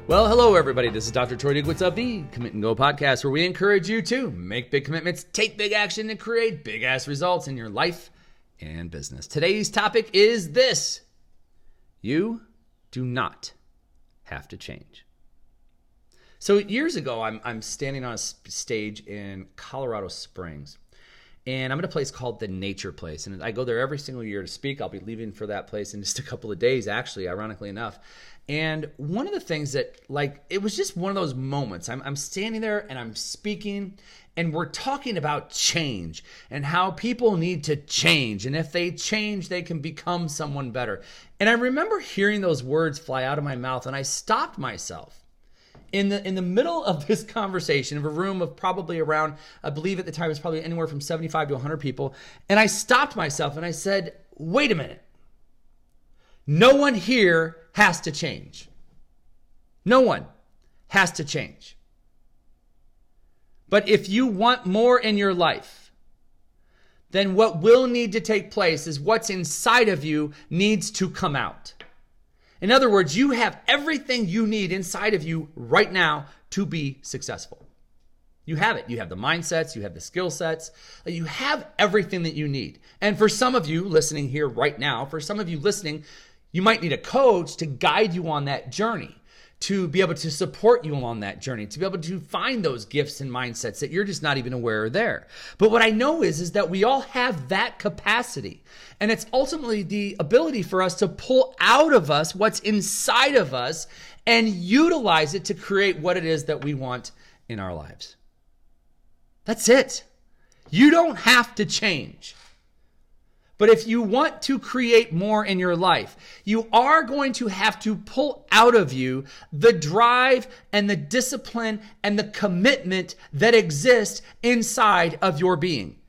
Well, hello, everybody. This is Dr. Troy Digwitz of the Commit and Go podcast, where we encourage you to make big commitments, take big action, and create big-ass results in your life and business. Today's topic is this: you do not have to change. So years ago, I'm standing on a stage in Colorado Springs, and I'm at a place called the Nature Place, and I go there every single year to speak. I'll be leaving for that place in just a couple of days, actually, ironically enough. And one of the things that, it was just one of those moments. I'm standing there and I'm speaking, and we're talking about change and how people need to change. And if they change, they can become someone better. And I remember hearing those words fly out of my mouth, and I stopped myself in the middle of this conversation of a room of probably around, I believe at the time it was probably anywhere from 75 to 100 people. And I stopped myself and I said, wait a minute. No one here has to change. No one has to change. But if you want more in your life, then what will need to take place is what's inside of you needs to come out. In other words, you have everything you need inside of you right now to be successful. You have it. You have the mindsets, you have the skill sets, you have everything that you need. And for some of you listening here right now, for some of you listening, you might need a coach to guide you on that journey, to be able to support you along that journey, to be able to find those gifts and mindsets that you're just not even aware are there. But what I know is that we all have that capacity. And it's ultimately the ability for us to pull out of us what's inside of us and utilize it to create what it is that we want in our lives. That's it. You don't have to change. But if you want to create more in your life, you are going to have to pull out of you the drive and the discipline and the commitment that exists inside of your being.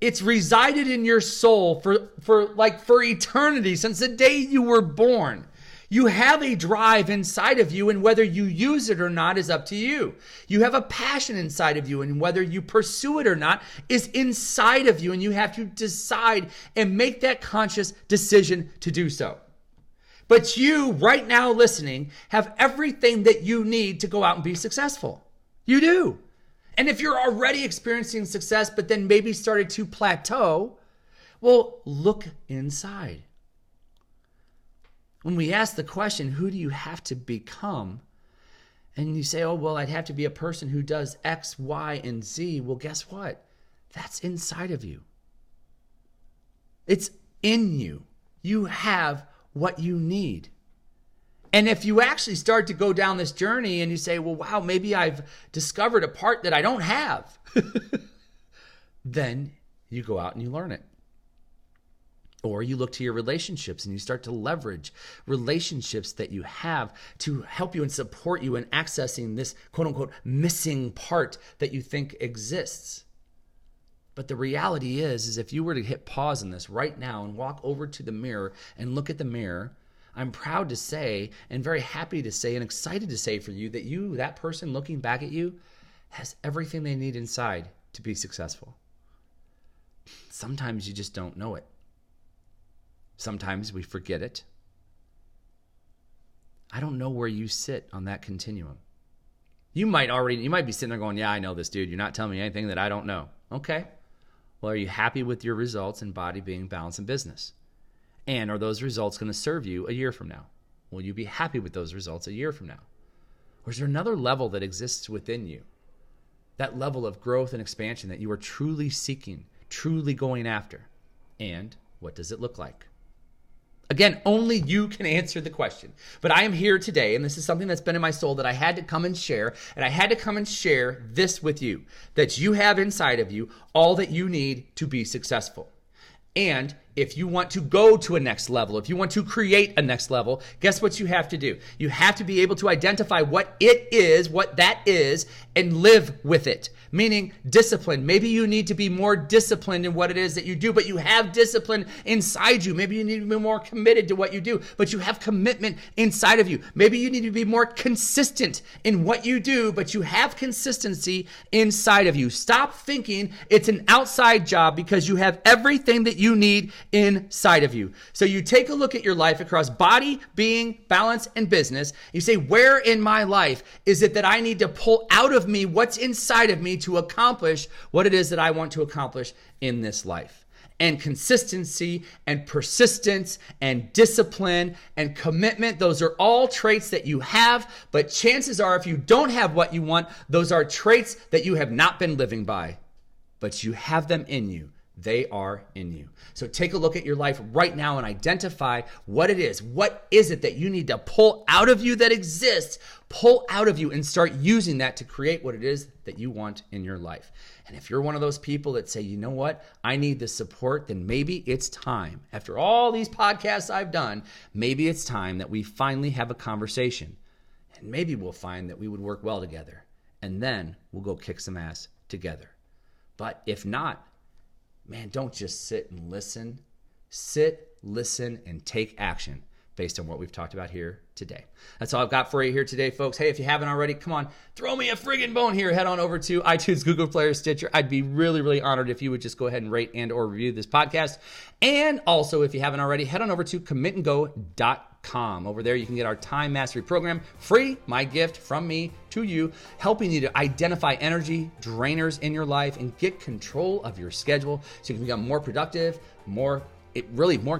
It's resided in your soul for eternity, since the day you were born. You have a drive inside of you, and whether you use it or not is up to you. You have a passion inside of you, and whether you pursue it or not is inside of you, and you have to decide and make that conscious decision to do so. But you, right now listening, have everything that you need to go out and be successful. You do. And if you're already experiencing success, but then maybe started to plateau, well, look inside. When we ask the question, who do you have to become? And you say, oh, well, I'd have to be a person who does X, Y, and Z. Well, guess what? That's inside of you. It's in you. You have what you need. And if you actually start to go down this journey and you say, well, wow, maybe I've discovered a part that I don't have, then you go out and you learn it. Or you look to your relationships and you start to leverage relationships that you have to help you and support you in accessing this quote unquote missing part that you think exists. But the reality is if you were to hit pause on this right now and walk over to the mirror and look at the mirror, I'm proud to say and very happy to say and excited to say for you that you, that person looking back at you, has everything they need inside to be successful. Sometimes you just don't know it. Sometimes we forget it. I don't know where you sit on that continuum. You might be sitting there going, yeah, I know this, dude. You're not telling me anything that I don't know. Okay. Well, are you happy with your results in body, being, balance, and business? And are those results going to serve you a year from now? Will you be happy with those results a year from now? Or is there another level that exists within you? That level of growth and expansion that you are truly seeking, truly going after? And what does it look like? Again, only you can answer the question. But I am here today, and this is something that's been in my soul that I had to come and share. And I had to come and share this with you, that you have inside of you all that you need to be successful. And if you want to go to a next level, if you want to create a next level, guess what you have to do? You have to be able to identify what it is, what that is, and live with it. meaning discipline. Maybe you need to be more disciplined in what it is that you do, but you have discipline inside you. Maybe you need to be more committed to what you do, but you have commitment inside of you. Maybe you need to be more consistent in what you do, but you have consistency inside of you. Stop thinking it's an outside job because you have everything that you need inside of you. So you take a look at your life across body, being, balance, and business. You say, where in my life is it that I need to pull out of me what's inside of me to accomplish what it is that I want to accomplish in this life? And consistency and persistence and discipline and commitment, those are all traits that you have, but chances are if you don't have what you want, those are traits that you have not been living by, but you have them in you. They are in you. So take a look at your life right now and identify what it is. What is it that you need to pull out of you that exists? Pull out of you and start using that to create what it is that you want in your life. And if you're one of those people that say, you know what, I need the support, then maybe it's time. After all these podcasts I've done, maybe it's time that we finally have a conversation. And maybe we'll find that we would work well together. And then we'll go kick some ass together. But if not, man, don't just sit and listen. Sit, listen, and take action based on what we've talked about here today. That's all I've got for you here today, folks. Hey, if you haven't already, come on, throw me a friggin' bone here. Head on over to iTunes, Google Play, or Stitcher. I'd be really, really honored if you would just go ahead and rate and or review this podcast. And also, if you haven't already, head on over to commitandgo.com. Over there, you can get our Time Mastery Program, free, my gift from me to you, helping you to identify energy drainers in your life and get control of your schedule so you can become more productive, more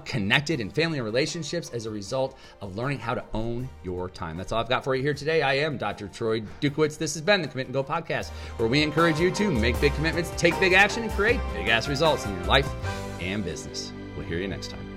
connected in family and relationships as a result of learning how to own your time. That's all I've got for you here today. I am Dr. Troy Dukowitz. This has been the Commit and Go podcast, where we encourage you to make big commitments, take big action, and create big ass results in your life and business. We'll hear you next time.